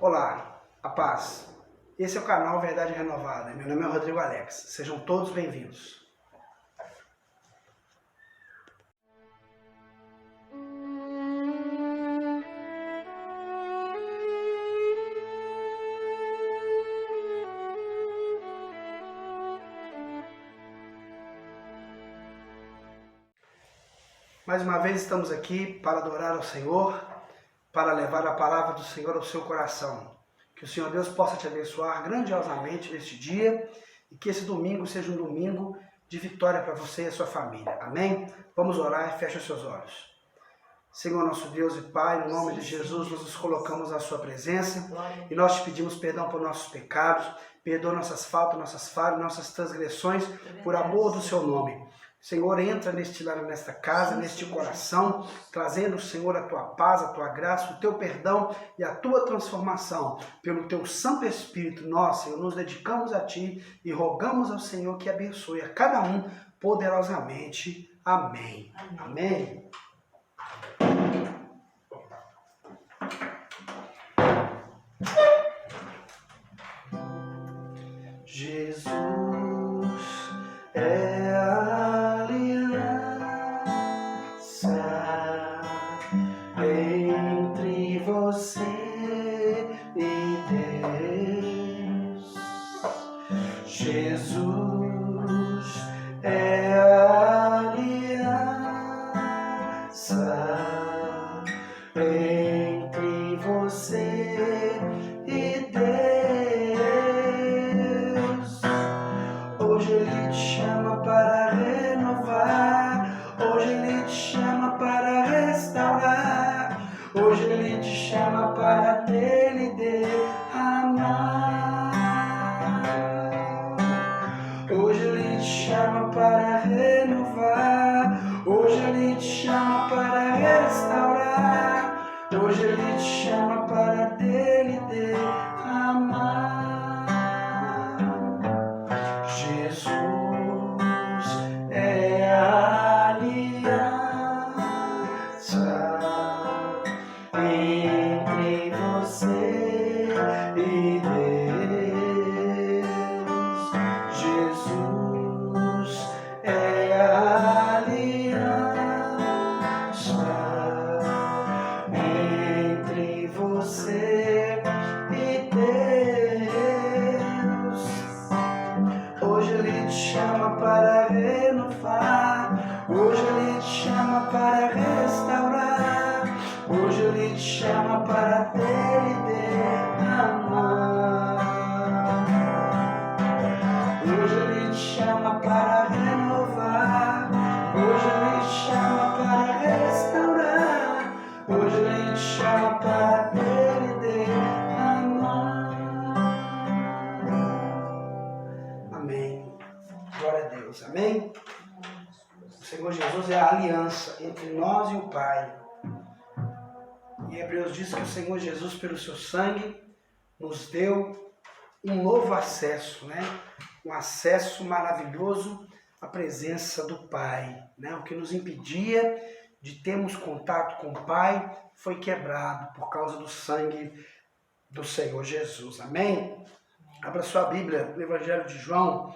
Olá, a paz. Esse é o canal Verdade Renovada. Meu nome é Rodrigo Alex. Sejam todos bem-vindos. Mais uma vez estamos aqui para adorar ao Senhor, para levar a palavra do Senhor ao seu coração. Que o Senhor Deus possa te abençoar grandiosamente neste dia e que esse domingo seja um domingo de vitória para você e a sua família. Amém? Vamos orar e feche os seus olhos. Senhor, nosso Deus e Pai, no nome de Jesus, nós nos colocamos à sua presença e nós te pedimos perdão por nossos pecados, perdoa nossas faltas, nossas falhas, nossas transgressões, por amor do seu nome. Senhor, entra neste lar, nesta casa, neste coração, trazendo, Senhor, a tua paz, a tua graça, o teu perdão e a tua transformação. Pelo teu Santo Espírito, nós, Senhor, nos dedicamos a ti e rogamos ao Senhor que abençoe a cada um poderosamente. Amém. Amém. Jesus é a aliança entre você e Deus. Jesus é a aliança entre você e Deus. Hoje Ele te chama para renovar, hoje Ele te chama para restaurar, hoje Ele te chama para dele derramar. Hoje Ele te chama para renovar, hoje Ele te chama para restaurar, hoje Ele te chama para dele derramar. Jesus é a aliança entre você e Deus. Jesus é a aliança entre você e Deus. Hoje Ele te chama para renovar, hoje Ele te chama para restaurar, hoje Ele te chama para dele derramar. Hoje Ele te chama para renovar, hoje Ele te chama para restaurar, hoje Ele te chama para dele derramar. Amém. Glória a Deus. Amém? O Senhor Jesus é a aliança entre nós e o Pai. E Hebreus diz que o Senhor Jesus, pelo seu sangue, nos deu um novo acesso, né? Um acesso maravilhoso à presença do Pai, né? O que nos impedia de termos contato com o Pai foi quebrado por causa do sangue do Senhor Jesus. Amém? Abra sua Bíblia no Evangelho de João,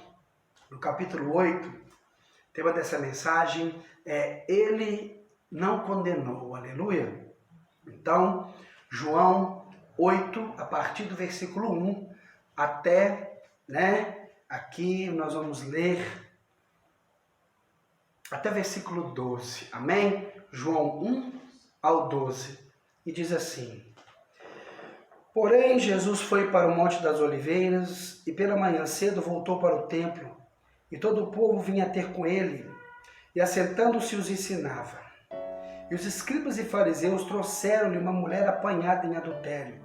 no capítulo 8, o tema dessa mensagem é Ele não condenou, aleluia. Então, João 8, a partir do versículo 1 até, aqui nós vamos ler até versículo 12, amém? João 1 ao 12, e diz assim: Porém, Jesus foi para o Monte das Oliveiras e pela manhã cedo voltou para o templo, e todo o povo vinha ter com ele, e assentando-se os ensinava. E os escribas e fariseus trouxeram-lhe uma mulher apanhada em adultério,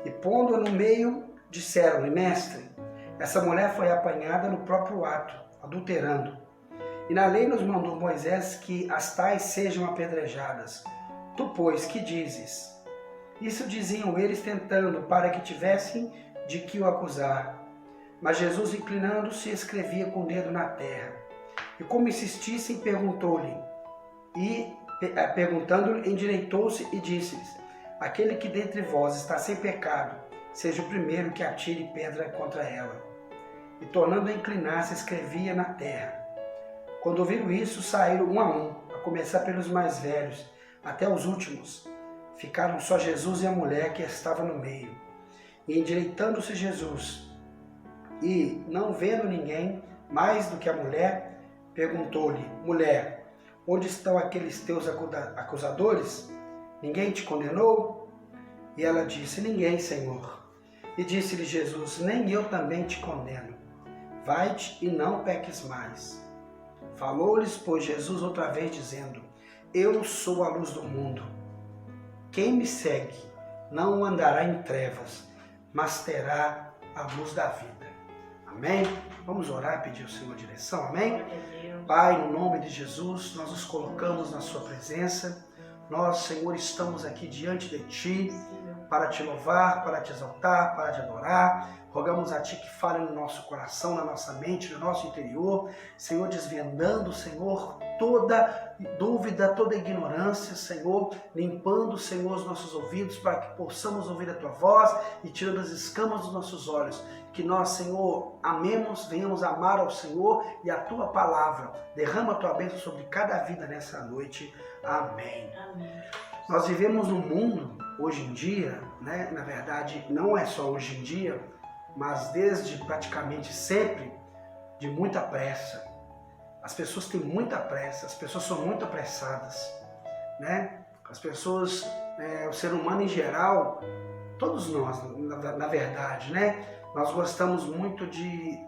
e pondo-a no meio, disseram-lhe: Mestre, essa mulher foi apanhada no próprio ato, adulterando. E na lei nos mandou Moisés que as tais sejam apedrejadas. Tu, pois, que dizes? Isso diziam eles tentando, para que tivessem de que o acusar. Mas Jesus, inclinando-se, escrevia com o dedo na terra. E como insistissem, perguntou-lhe. E, perguntando-lhe, endireitou-se e disse-lhes: aquele que dentre vós está sem pecado, seja o primeiro que atire pedra contra ela. E tornando a inclinar-se, escrevia na terra. Quando ouviram isso, saíram um, a começar pelos mais velhos, até os últimos. Ficaram só Jesus e a mulher que estava no meio. E endireitando-se Jesus, e não vendo ninguém mais do que a mulher, perguntou-lhe: mulher, onde estão aqueles teus acusadores? Ninguém te condenou? E ela disse: ninguém, Senhor. E disse-lhe Jesus: nem eu também te condeno. Vai-te e não peques mais. Falou-lhes, pois, Jesus outra vez, dizendo: eu sou a luz do mundo. Quem me segue não andará em trevas, mas terá a luz da vida. Amém? Vamos orar e pedir ao Senhor direção. Amém? Pai, no nome de Jesus, nós nos colocamos na sua presença. Nós, Senhor, estamos aqui diante de Ti para Te louvar, para Te exaltar, para Te adorar. Rogamos a Ti que fale no nosso coração, na nossa mente, no nosso interior. Senhor, desvendando, Senhor, toda dúvida, toda ignorância, Senhor, limpando, Senhor, os nossos ouvidos para que possamos ouvir a Tua voz e tirando as escamas dos nossos olhos. Que nós, Senhor, amemos, venhamos amar ao Senhor e a Tua palavra. Derrama a Tua bênção sobre cada vida nessa noite. Amém. Amém. Nós vivemos num mundo, hoje em dia, né? Na verdade, não é só hoje em dia, mas desde praticamente sempre, de muita pressa. As pessoas têm muita pressa, as pessoas são muito apressadas, né? As pessoas, o ser humano em geral, todos nós, na verdade, né? Nós gostamos muito de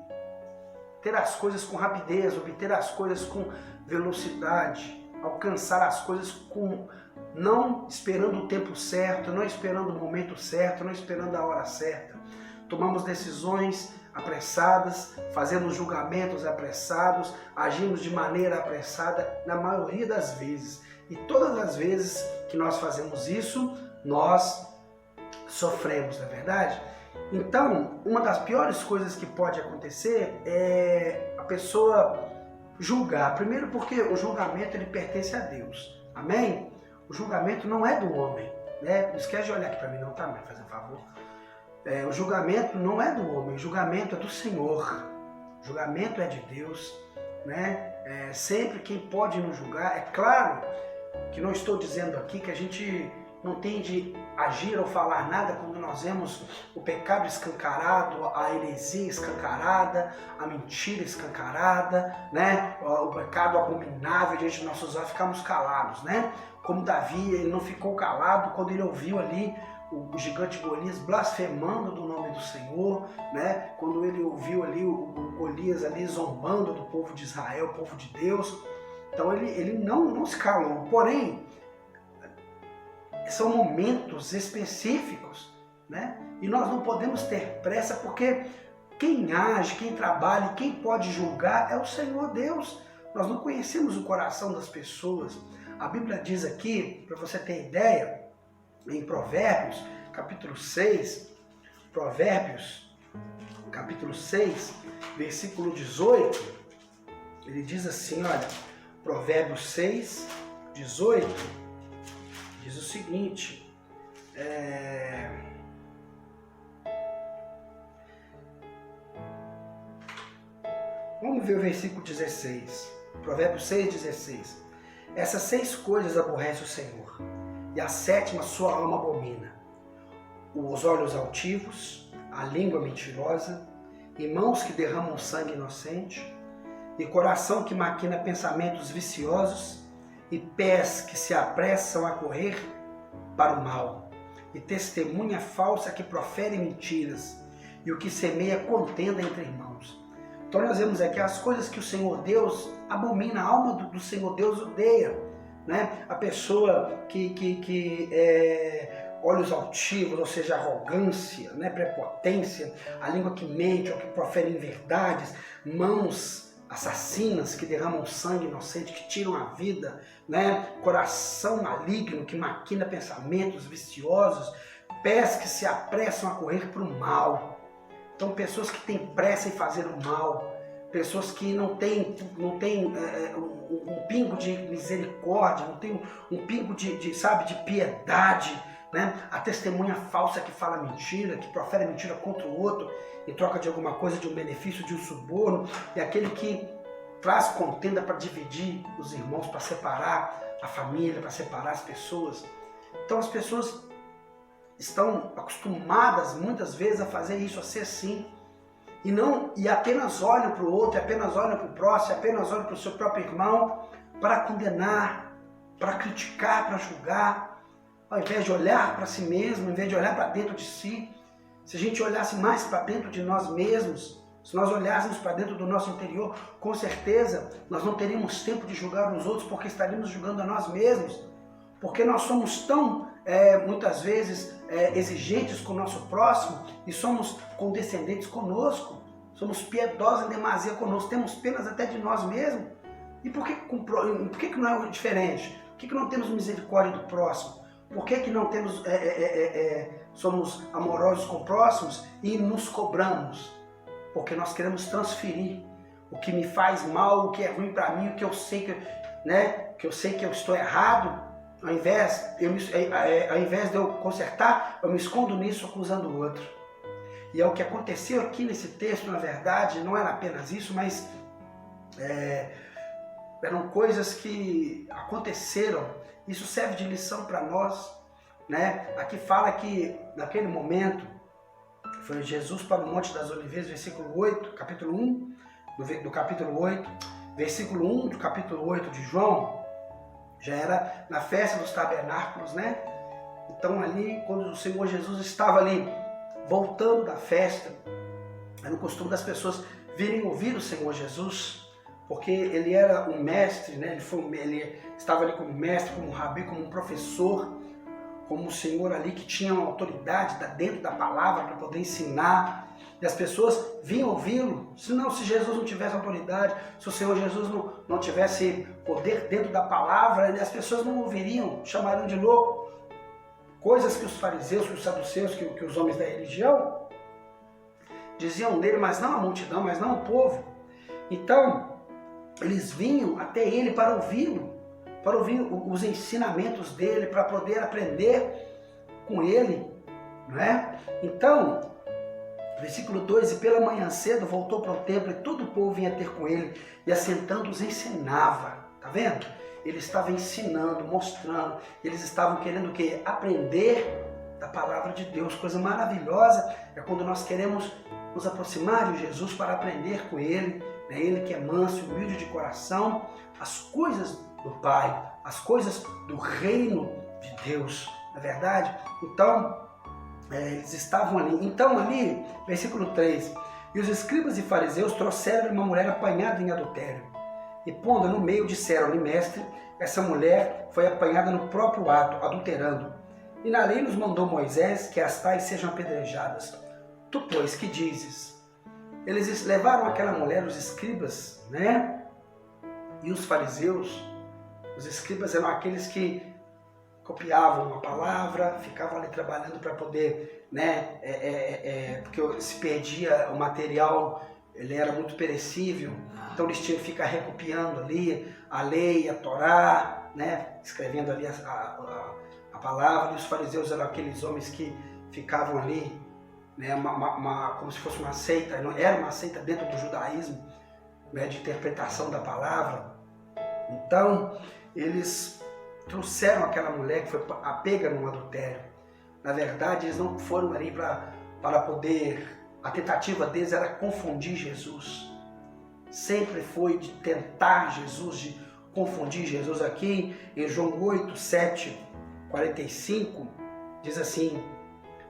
ter as coisas com rapidez, obter as coisas com velocidade, alcançar as coisas com não esperando o tempo certo, não esperando o momento certo, não esperando a hora certa. Tomamos decisões apressadas, fazemos julgamentos apressados, agimos de maneira apressada na maioria das vezes. E todas as vezes que nós fazemos isso, nós sofremos, não é verdade? Então, uma das piores coisas que pode acontecer é a pessoa julgar. Primeiro porque o julgamento ele pertence a Deus. Amém? O julgamento não é do homem, né? Não esquece de olhar aqui para mim não, tá, mãe? Faz um favor. O julgamento não é do homem, o julgamento é do Senhor. O julgamento é de Deus, né? Sempre quem pode nos julgar. É claro que não estou dizendo aqui que a gente não tem de agir ou falar nada quando nós vemos o pecado escancarado, a heresia escancarada, a mentira escancarada, né? O pecado abominável diante de nossos olhos, ficamos calados, né? Como Davi, ele não ficou calado quando ele ouviu ali o gigante Golias blasfemando do nome do Senhor, né? Quando ele ouviu ali o Golias ali zombando do povo de Israel, o povo de Deus. Então ele não se calou. Porém, são momentos específicos, né? E nós não podemos ter pressa porque quem age, quem trabalha, quem pode julgar é o Senhor Deus. Nós não conhecemos o coração das pessoas. A Bíblia diz aqui, para você ter ideia, em Provérbios, capítulo 6, versículo 18, ele diz assim, olha, Provérbios 6, 18, diz o seguinte, vamos ver o versículo 16, Provérbios 6, 16. Essas 6 coisas aborrece o Senhor, e a 7ª sua alma abomina: os olhos altivos, a língua mentirosa, e mãos que derramam sangue inocente, e coração que maquina pensamentos viciosos, e pés que se apressam a correr para o mal, e testemunha falsa que profere mentiras, e o que semeia contenda entre irmãos. Então nós vemos aqui as coisas que o Senhor Deus abomina, a alma do Senhor Deus odeia, né? A pessoa que olhos altivos, ou seja, arrogância, né? Prepotência, a língua que mente ou que profere inverdades, mãos assassinas que derramam sangue inocente, que tiram a vida, né? Coração maligno que maquina pensamentos viciosos, pés que se apressam a correr para o mal. Então, pessoas que têm pressa em fazer o mal, pessoas que não têm um pingo de misericórdia, não têm um pingo de piedade, né? A testemunha falsa que fala mentira, que profere mentira contra o outro em troca de alguma coisa, de um benefício, de um suborno, e aquele que traz contenda para dividir os irmãos, para separar a família, para separar as pessoas. Então as pessoas estão acostumadas muitas vezes a fazer isso, a ser assim, e apenas olham para o outro, apenas olham para o próximo, apenas olham para o seu próprio irmão para condenar, para criticar, para julgar, ao invés de olhar para si mesmo, ao invés de olhar para dentro de si. Se a gente olhasse mais para dentro de nós mesmos, se nós olhássemos para dentro do nosso interior, com certeza nós não teríamos tempo de julgar os outros, porque estaríamos julgando a nós mesmos. Porque nós somos tão, muitas vezes, exigentes com o nosso próximo e somos condescendentes conosco, somos piedosos em demasia conosco, temos penas até de nós mesmos. E por que não é diferente? Por que não temos misericórdia do próximo? Por que não temos, somos amorosos com próximos e nos cobramos? Porque nós queremos transferir o que me faz mal, o que é ruim para mim, o que eu sei que eu sei que eu estou errado. Ao invés de eu consertar, eu me escondo nisso acusando o outro. E é o que aconteceu aqui nesse texto, na verdade, não era apenas isso, mas eram coisas que aconteceram. Isso serve de lição para nós, né? Aqui fala que naquele momento foi Jesus para o Monte das Oliveiras, versículo 8, capítulo 1, do capítulo 8, versículo 1 do capítulo 8 de João. Já era na festa dos tabernáculos, né? Então ali, quando o Senhor Jesus estava ali, voltando da festa, era o costume das pessoas virem ouvir o Senhor Jesus, porque ele era um mestre, né? Ele estava ali como mestre, como rabi, como um professor, como um Senhor ali que tinha uma autoridade dentro da palavra para poder ensinar. E as pessoas vinham ouvi-lo. Se Jesus não tivesse autoridade, se o Senhor Jesus não tivesse poder dentro da palavra, as pessoas não ouviriam, chamariam de louco. Coisas que os fariseus, que os saduceus, que os homens da religião diziam dele, mas não a multidão, mas não o povo. Então, eles vinham até ele para ouvi-lo, para ouvir os ensinamentos dele, para poder aprender com ele, não é? Então, versículo 2, e pela manhã cedo voltou para o templo e todo o povo vinha ter com ele e assentando-os ensinava, tá vendo? Ele estava ensinando, mostrando, eles estavam querendo o quê? Aprender da palavra de Deus. Coisa maravilhosa é quando nós queremos nos aproximar de Jesus para aprender com ele, né? Ele que é manso e humilde de coração, as coisas do Pai, as coisas do reino de Deus, não é verdade? Então, eles estavam ali. Então ali, versículo 3, e os escribas e fariseus trouxeram uma mulher apanhada em adultério, e pondo no meio disseram-lhe, mestre, essa mulher foi apanhada no próprio ato, adulterando. E na lei nos mandou Moisés que as tais sejam apedrejadas. Tu, pois, que dizes? Eles levaram aquela mulher, os escribas, né? E os fariseus. Os escribas eram aqueles que copiavam a palavra, ficavam ali trabalhando para poder, né? Porque se perdia o material, ele era muito perecível, então eles tinham que ficar recopiando ali a lei, a Torá, né? Escrevendo ali a palavra. E os fariseus eram aqueles homens que ficavam ali, né? Como se fosse uma seita, era uma seita dentro do judaísmo, né? De interpretação da palavra. Então, eles trouxeram aquela mulher que foi pega num adultério. Na verdade, eles não foram ali para poder... A tentativa deles era confundir Jesus. Sempre foi de tentar Jesus, de confundir Jesus. Aqui em João 8, 7, 45, diz assim,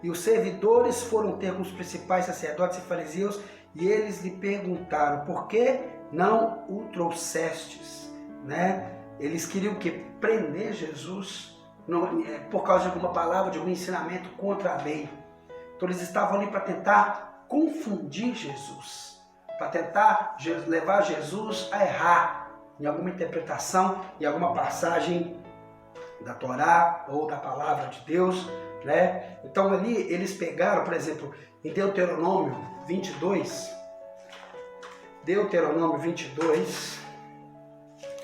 e os servidores foram ter com os principais sacerdotes e fariseus, e eles lhe perguntaram, por que não o trouxestes? Né? Eles queriam que prender Jesus por causa de alguma palavra, de algum ensinamento contra a lei. Então eles estavam ali para tentar confundir Jesus, para tentar levar Jesus a errar em alguma interpretação, em alguma passagem da Torá ou da palavra de Deus, né? Então ali eles pegaram, por exemplo, em Deuteronômio 22,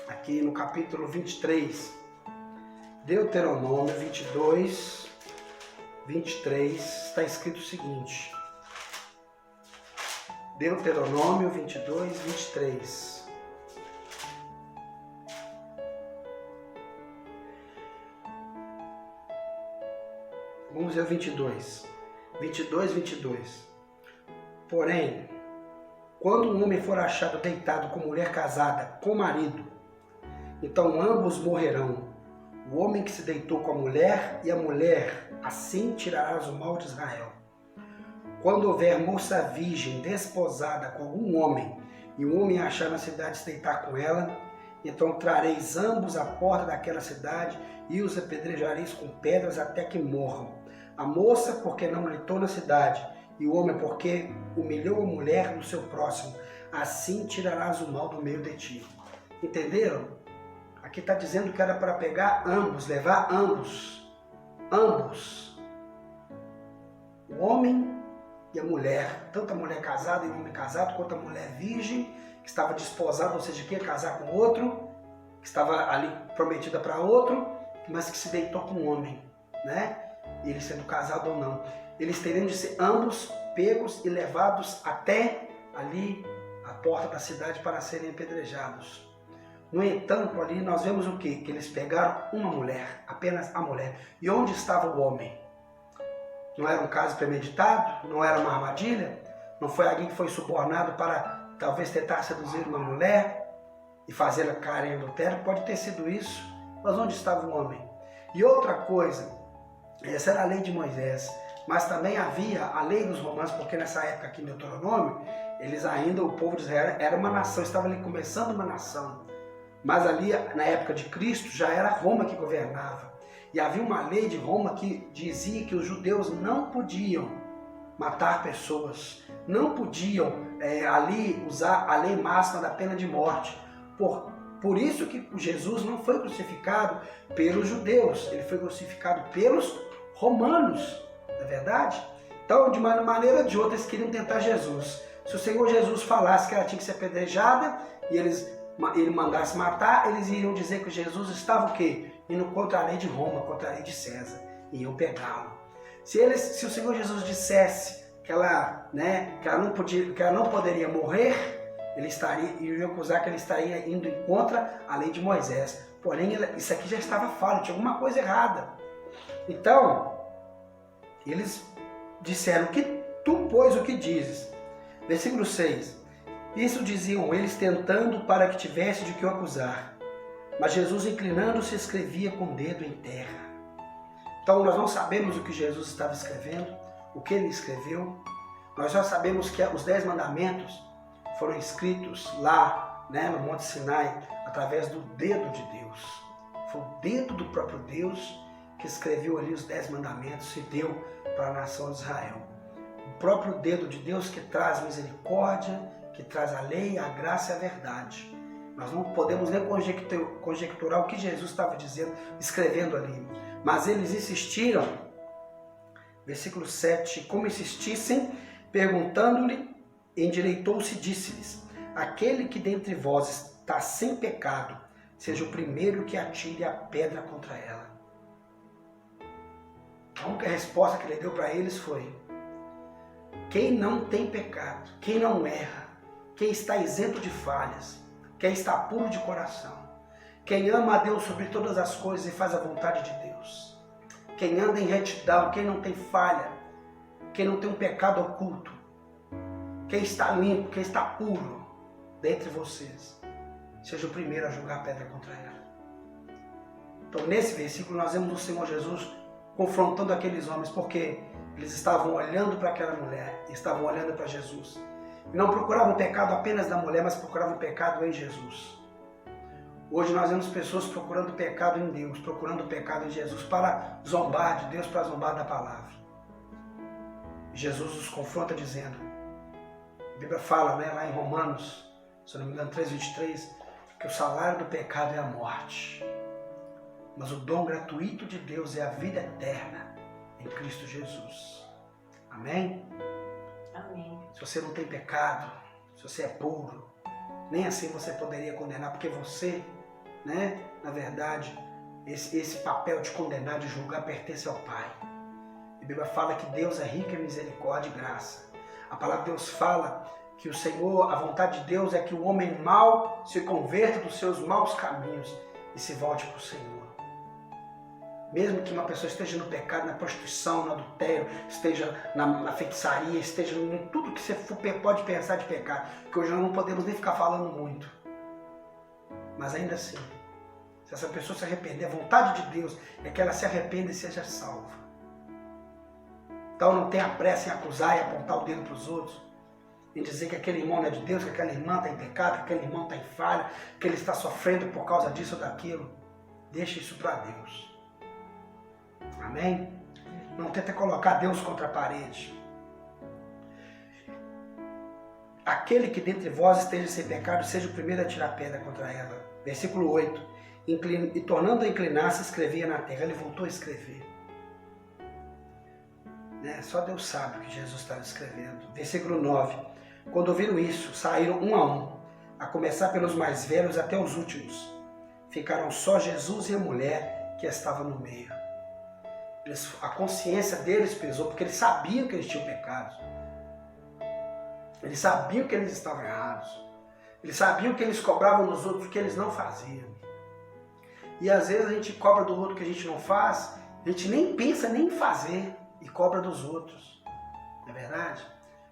aqui no capítulo 23, Deuteronômio 22, 23, está escrito o seguinte. Deuteronômio 22, 23. Vamos ver o 22. 22, 22. Porém, quando um homem for achado deitado com mulher casada, com marido, então ambos morrerão. O homem que se deitou com a mulher e a mulher, assim tirarás o mal de Israel. Quando houver moça virgem desposada com algum homem, e o homem achar na cidade se deitar com ela, então trareis ambos à porta daquela cidade e os apedrejareis com pedras até que morram. A moça porque não gritou na cidade, e o homem porque humilhou a mulher do seu próximo. Assim tirarás o mal do meio de ti. Entenderam? Aqui está dizendo que era para pegar ambos, levar ambos. Ambos. O homem e a mulher. Tanto a mulher casada e o homem casado, quanto a mulher virgem, que estava desposada, ou seja, que ia casar com outro, que estava ali prometida para outro, mas que se deitou com um homem, né? Ele sendo casado ou não. Eles teriam de ser ambos pegos e levados até ali a porta da cidade para serem apedrejados. No entanto, ali nós vemos o quê? Que eles pegaram uma mulher, apenas a mulher. E onde estava o homem? Não era um caso premeditado? Não era uma armadilha? Não foi alguém que foi subornado para talvez tentar seduzir uma mulher e fazê-la cair em adultério? Pode ter sido isso. Mas onde estava o homem? E outra coisa, essa era a lei de Moisés, mas também havia a lei dos romanos, porque nessa época aqui em Deuteronômio, eles ainda, o povo de Israel era uma nação, estava ali começando uma nação. Mas ali, na época de Cristo, já era Roma que governava. E havia uma lei de Roma que dizia que os judeus não podiam matar pessoas, não podiam ali usar a lei máxima da pena de morte. Por isso que Jesus não foi crucificado pelos judeus, ele foi crucificado pelos romanos, não é verdade? Então, de uma maneira ou de outra, eles queriam tentar Jesus. Se o Senhor Jesus falasse que ela tinha que ser apedrejada e ele mandasse matar, eles iriam dizer que Jesus estava o quê? Indo contra a lei de Roma, contra a lei de César, e iam pegá-lo. Se o Senhor Jesus dissesse que ela não poderia morrer, iriam acusar que ele estaria indo contra a lei de Moisés. Porém, isso aqui já estava falho, tinha alguma coisa errada. Então, eles disseram que tu, pois, o que dizes? Versículo 6. Isso diziam eles, tentando para que tivesse de que o acusar. Mas Jesus, inclinando-se, escrevia com o dedo em terra. Então, nós não sabemos o que Jesus estava escrevendo, o que ele escreveu. Nós só sabemos que os 10 mandamentos foram escritos lá, no Monte Sinai, através do dedo de Deus. Foi o dedo do próprio Deus que escreveu ali os 10 mandamentos e deu para a nação de Israel. O próprio dedo de Deus que traz misericórdia, que traz a lei, a graça e a verdade. Nós não podemos nem conjecturar o que Jesus estava dizendo, escrevendo ali. Mas eles insistiram, versículo 7, como insistissem, perguntando-lhe, endireitou-se e disse-lhes, aquele que dentre vós está sem pecado, seja o primeiro que atire a pedra contra ela. A única resposta que ele deu para eles foi, quem não tem pecado, quem não erra, quem está isento de falhas, quem está puro de coração, quem ama a Deus sobre todas as coisas e faz a vontade de Deus, quem anda em retidão, quem não tem falha, quem não tem um pecado oculto, quem está limpo, quem está puro dentre vocês, seja o primeiro a jogar a pedra contra ela. Então, nesse versículo, nós vemos o Senhor Jesus confrontando aqueles homens, porque eles estavam olhando para aquela mulher, estavam olhando para Jesus. E não procuravam o pecado apenas da mulher, mas procuravam o pecado em Jesus. Hoje nós vemos pessoas procurando o pecado em Deus, procurando o pecado em Jesus, para zombar de Deus, para zombar da palavra. Jesus os confronta dizendo, a Bíblia fala, lá em Romanos, se não me engano, 3:23, que o salário do pecado é a morte. Mas o dom gratuito de Deus é a vida eterna em Cristo Jesus. Amém? Amém. Se você não tem pecado, se você é puro, nem assim você poderia condenar, porque você, na verdade, esse papel de condenar, de julgar, pertence ao Pai. E Bíblia fala que Deus é rico em misericórdia e graça. A palavra de Deus fala que o Senhor, a vontade de Deus é que o homem mau se converta dos seus maus caminhos e se volte para o Senhor. Mesmo que uma pessoa esteja no pecado, na prostituição, no adultério, esteja na feitiçaria, esteja em tudo que você pode pensar de pecado, que hoje nós não podemos nem ficar falando muito. Mas ainda assim, se essa pessoa se arrepender, a vontade de Deus é que ela se arrependa e seja salva. Então não tenha pressa em acusar e apontar o dedo para os outros, em dizer que aquele irmão não é de Deus, que aquela irmã está em pecado, que aquele irmão está em falha, que ele está sofrendo por causa disso ou daquilo. Deixe isso para Deus. Amém? Não tenta colocar Deus contra a parede. Aquele que dentre vós esteja sem pecado, seja o primeiro a tirar pedra contra ela. Versículo 8. E tornando a inclinar-se, escrevia na terra. Ele voltou a escrever. Só Deus sabe o que Jesus estava escrevendo. Versículo 9. Quando ouviram isso, saíram um, a começar pelos mais velhos até os últimos. Ficaram só Jesus e a mulher que estava no meio. A consciência deles pesou, porque eles sabiam que eles tinham pecado. Eles sabiam que eles estavam errados. Eles sabiam que eles cobravam dos outros o que eles não faziam. E às vezes a gente cobra do outro o que a gente não faz, a gente nem pensa nem em fazer e cobra dos outros. Não é verdade?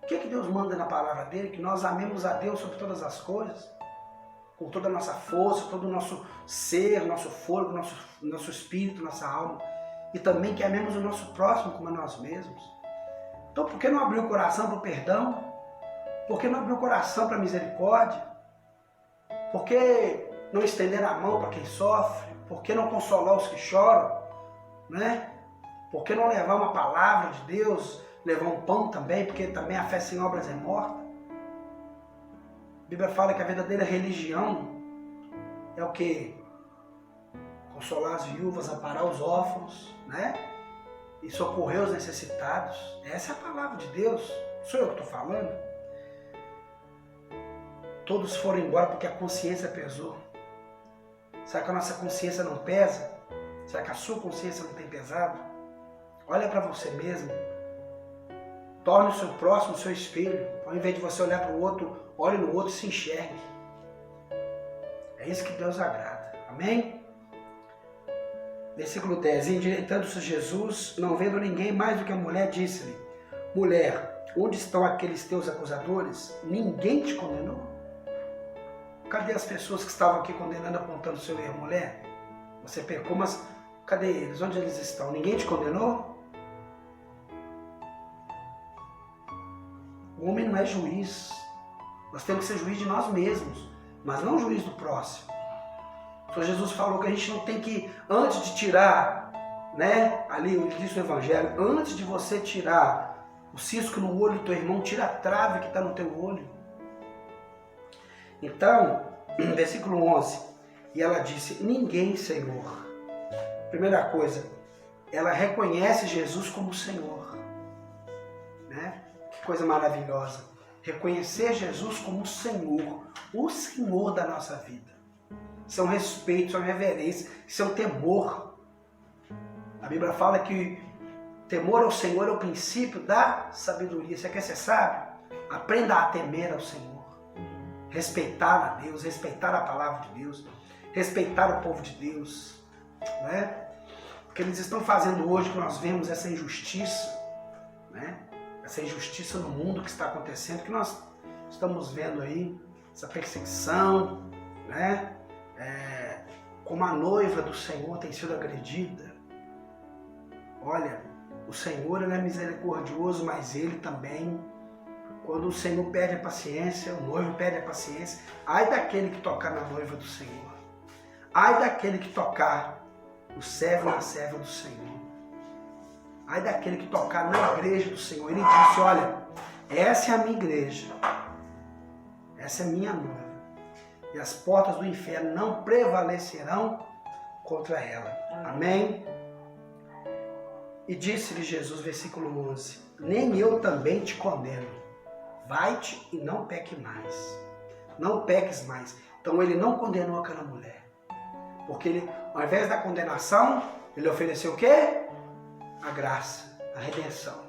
O que é que Deus manda na palavra dele? Que nós amemos a Deus sobre todas as coisas, com toda a nossa força, todo o nosso ser, nosso fôlego, nosso espírito, nossa alma. E também que amemos o nosso próximo como a nós mesmos. Então por que não abrir o coração para o perdão? Por que não abrir o coração para a misericórdia? Por que não estender a mão para quem sofre? Por que não consolar os que choram? Né? Por que não levar uma palavra de Deus? Levar um pão também, porque também a fé sem obras é morta. A Bíblia fala que a verdadeira religião é o quê? Consolar as viúvas, amparar os órfãos, né? E socorrer os necessitados. Essa é a palavra de Deus. Sou eu que estou falando. Todos foram embora porque a consciência pesou. Será que a nossa consciência não pesa? Será que a sua consciência não tem pesado? Olha para você mesmo. Torne o seu próximo o seu espelho. Ao invés de você olhar para o outro, olhe no outro e se enxergue. É isso que Deus agrada. Amém? Versículo 10. Endireitando-se Jesus, não vendo ninguém mais do que a mulher, disse-lhe: Mulher, onde estão aqueles teus acusadores? Ninguém te condenou? Cadê as pessoas que estavam aqui condenando, apontando o seu erro? Mulher, você pecou, mas cadê eles? Onde eles estão? Ninguém te condenou? O homem não é juiz. Nós temos que ser juiz de nós mesmos, mas não juiz do próximo. Então Jesus falou que a gente não tem que, antes de tirar, né, ali ele diz no Evangelho, antes de você tirar o cisco no olho do teu irmão, tira a trave que está no teu olho. Então, versículo 11, e ela disse: Ninguém, Senhor. Primeira coisa, ela reconhece Jesus como Senhor. Né? Que coisa maravilhosa. Reconhecer Jesus como Senhor, o Senhor da nossa vida. Isso é um respeito, isso é uma reverência, isso é um temor. A Bíblia fala que temor ao Senhor é o princípio da sabedoria. Você quer ser sábio? Aprenda a temer ao Senhor. Respeitar a Deus, respeitar a palavra de Deus, respeitar o povo de Deus. Né? Porque eles estão fazendo hoje que nós vemos essa injustiça, né? Essa injustiça no mundo que está acontecendo, que nós estamos vendo aí, essa perseguição, né? Como a noiva do Senhor tem sido agredida. Olha, o Senhor ele é misericordioso, mas ele também, quando o Senhor perde a paciência, o noivo perde a paciência, ai daquele que tocar na noiva do Senhor, ai daquele que tocar o servo na serva do Senhor, ai daquele que tocar na igreja do Senhor. Ele disse: olha, essa é a minha igreja, essa é a minha noiva, e as portas do inferno não prevalecerão contra ela. Amém? E disse-lhe Jesus, versículo 11: Nem eu também te condeno. Vai-te e não peque mais. Não peques mais. Então ele não condenou aquela mulher. Porque ele, ao invés da condenação, ele ofereceu o quê? A graça. a redenção,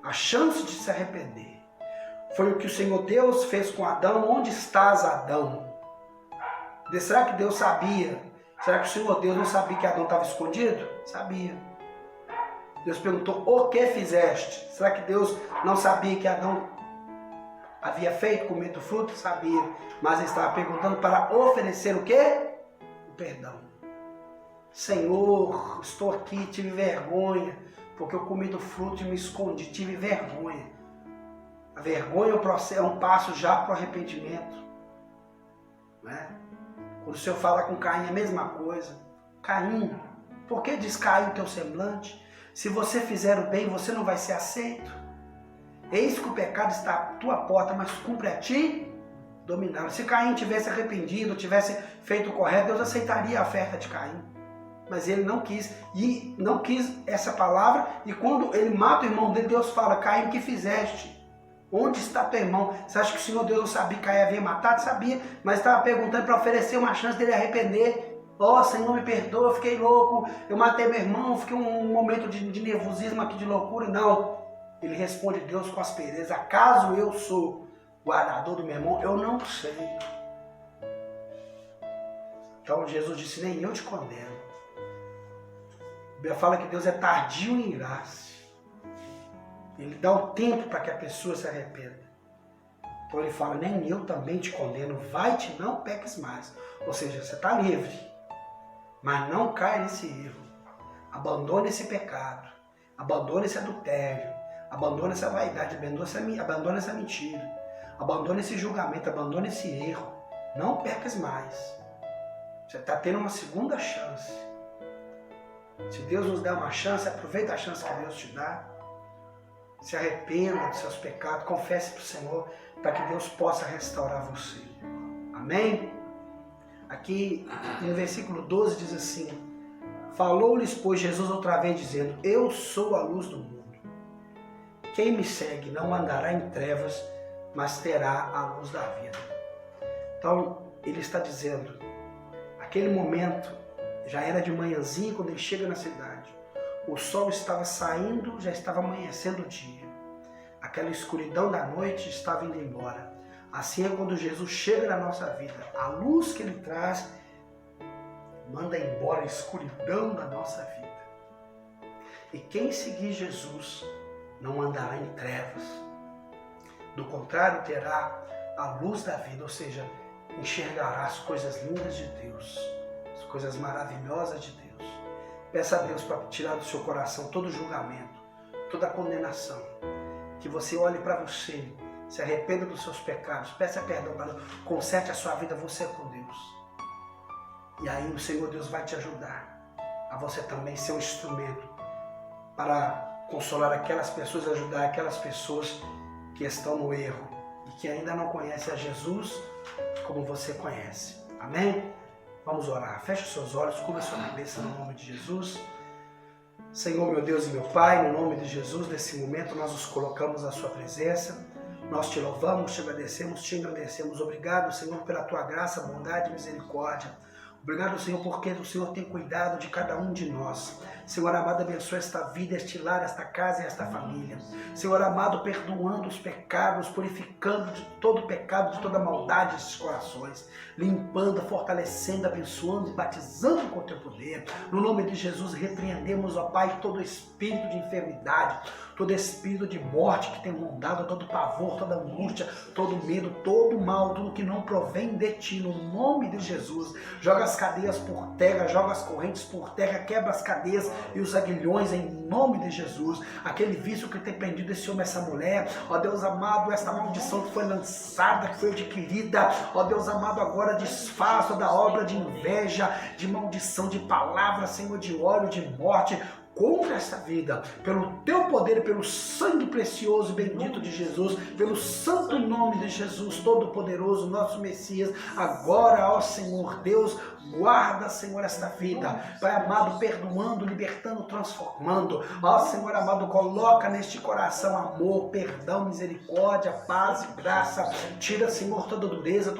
a chance de se arrepender. Foi o que o Senhor Deus fez com Adão. Onde estás, Adão? Será que Deus sabia? Será que o Senhor Deus não sabia que Adão estava escondido? Sabia. Deus perguntou, o que fizeste? Será que Deus não sabia que Adão havia feito, comer do fruto? Sabia. Mas ele estava perguntando para oferecer o quê? O perdão. Senhor, estou aqui, tive vergonha, porque eu comi do fruto e me escondi, tive vergonha. A vergonha é um passo já para o arrependimento. Né? Quando o Senhor fala com Caim, é a mesma coisa. Caim, por que descaiu o teu semblante? Se você fizer o bem, você não vai ser aceito. Eis que o pecado está à tua porta, mas cumpre a ti dominá-lo. Se Caim tivesse arrependido, tivesse feito o correto, Deus aceitaria a oferta de Caim. Mas ele não quis. E não quis essa palavra. E quando ele mata o irmão dele, Deus fala, Caim, o que fizeste? Onde está teu irmão? Você acha que o Senhor Deus não sabia que Caim havia matado? Sabia, mas estava perguntando para oferecer uma chance dele arrepender. Ó, Senhor, me perdoa, eu fiquei louco, eu matei meu irmão, fiquei um momento de nervosismo aqui, de loucura. Não, ele responde a Deus com aspereza, acaso eu sou guardador do meu irmão? Eu não sei. Então Jesus disse, nem eu te condeno. A Bíblia fala que Deus é tardio em irar-se. Ele dá o tempo para que a pessoa se arrependa. Então ele fala, nem eu também te condeno, vai-te, não peques mais. Ou seja, você está livre, mas não caia nesse erro. Abandone esse pecado, abandone esse adultério, abandone essa vaidade, abandone essa mentira, abandone esse julgamento, abandone esse erro. Não peques mais. Você está tendo uma segunda chance. Se Deus nos dá uma chance, aproveita a chance que Deus te dá. Se arrependa dos seus pecados, confesse para o Senhor, para que Deus possa restaurar você. Amém? Aqui no versículo 12 diz assim, falou-lhes, pois, Jesus outra vez, dizendo, eu sou a luz do mundo. Quem me segue não andará em trevas, mas terá a luz da vida. Então, ele está dizendo, aquele momento, já era de manhãzinha quando ele chega na cidade. O sol estava saindo, já estava amanhecendo o dia. Aquela escuridão da noite estava indo embora. Assim é quando Jesus chega na nossa vida. A luz que Ele traz manda embora a escuridão da nossa vida. E quem seguir Jesus não andará em trevas. Do contrário, terá a luz da vida, ou seja, enxergará as coisas lindas de Deus, as coisas maravilhosas de Deus. Peça a Deus para tirar do seu coração todo julgamento, toda condenação. Que você olhe para você, se arrependa dos seus pecados, peça perdão para Deus, conserte a sua vida você com Deus. E aí o Senhor Deus vai te ajudar a você também ser um instrumento para consolar aquelas pessoas, ajudar aquelas pessoas que estão no erro e que ainda não conhecem a Jesus como você conhece. Amém? Vamos orar. Feche os seus olhos, cubra a sua cabeça no nome de Jesus. Senhor, meu Deus e meu Pai, no nome de Jesus, nesse momento nós nos colocamos à sua presença. Nós te louvamos, te agradecemos, te engrandecemos. Obrigado, Senhor, pela tua graça, bondade e misericórdia. Obrigado, Senhor, porque o Senhor tem cuidado de cada um de nós. Senhor amado, abençoa esta vida, este lar, esta casa e esta família. Senhor amado, perdoando os pecados, purificando de todo pecado, de toda maldade esses corações. Limpando, fortalecendo, abençoando e batizando com o teu poder. No nome de Jesus, repreendemos, ó Pai, todo espírito de enfermidade, todo espírito de morte que tem rondado, todo pavor, toda angústia, todo medo, todo mal, tudo que não provém de ti, no nome de Jesus. Joga as cadeias por terra, joga as correntes por terra, quebra as cadeias e os aguilhões em nome de Jesus. Aquele vício que tem prendido esse homem, essa mulher, ó Deus amado, esta maldição que foi lançada, que foi adquirida, ó Deus amado, agora desfaça da obra de inveja, de maldição, de palavras, Senhor, de ódio, de morte, contra esta vida, pelo teu poder e pelo sangue precioso e bendito de Jesus, pelo santo nome de Jesus Todo-Poderoso, nosso Messias. Agora, ó Senhor Deus, guarda, Senhor, esta vida, Pai amado, perdoando, libertando, transformando. Ó Senhor amado, coloca neste coração amor, perdão, misericórdia, paz e graça. Tira, Senhor, toda dureza,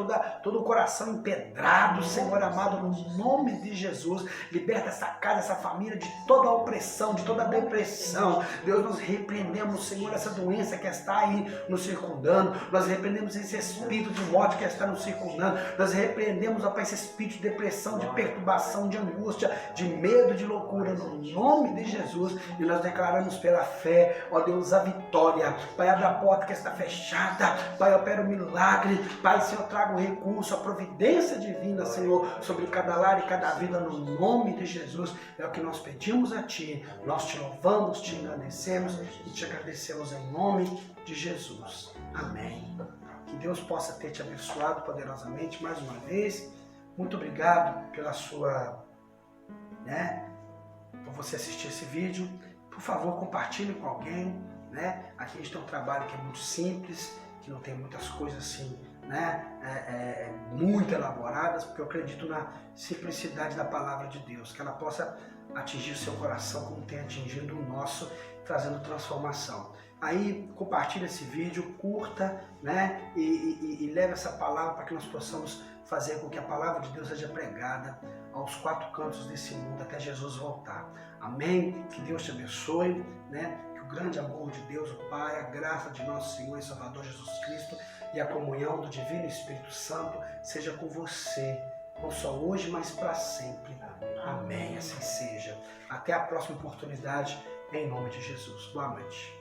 todo o coração empedrado, Senhor amado, no nome de Jesus. Liberta essa casa, essa família de toda a opressão, opressão, de toda depressão. Deus, nós repreendemos, Senhor, essa doença que está aí nos circundando. Nós repreendemos esse espírito de morte que está nos circundando. Nós repreendemos, ó Pai, esse espírito de depressão, de perturbação, de angústia, de medo, de loucura, no nome de Jesus. E nós declaramos pela fé, ó Deus, a vitória. Pai, abre a porta que está fechada. Pai, opera o milagre. Pai, Senhor, traga o recurso, a providência divina, Senhor, sobre cada lar e cada vida, no nome de Jesus. É o que nós pedimos a Ti. Nós te louvamos, te agradecemos e te agradecemos em nome de Jesus. Amém. Que Deus possa ter te abençoado poderosamente mais uma vez. Muito obrigado pela sua, por você assistir esse vídeo. Por favor, compartilhe com alguém, Aqui a gente tem um trabalho que é muito simples, que não tem muitas coisas assim, muito elaboradas, porque eu acredito na simplicidade da palavra de Deus, que ela possa atingir o seu coração como tem atingido o nosso, trazendo transformação. Aí compartilhe esse vídeo, curta, e leve essa palavra para que nós possamos fazer com que a palavra de Deus seja pregada aos 4 cantos desse mundo até Jesus voltar. Amém? Que Deus te abençoe, Que o grande amor de Deus, o Pai, a graça de nosso Senhor e Salvador Jesus Cristo e a comunhão do Divino Espírito Santo seja com você, não só hoje, mas para sempre. Amém. Assim seja. Até a próxima oportunidade, em nome de Jesus. Boa noite.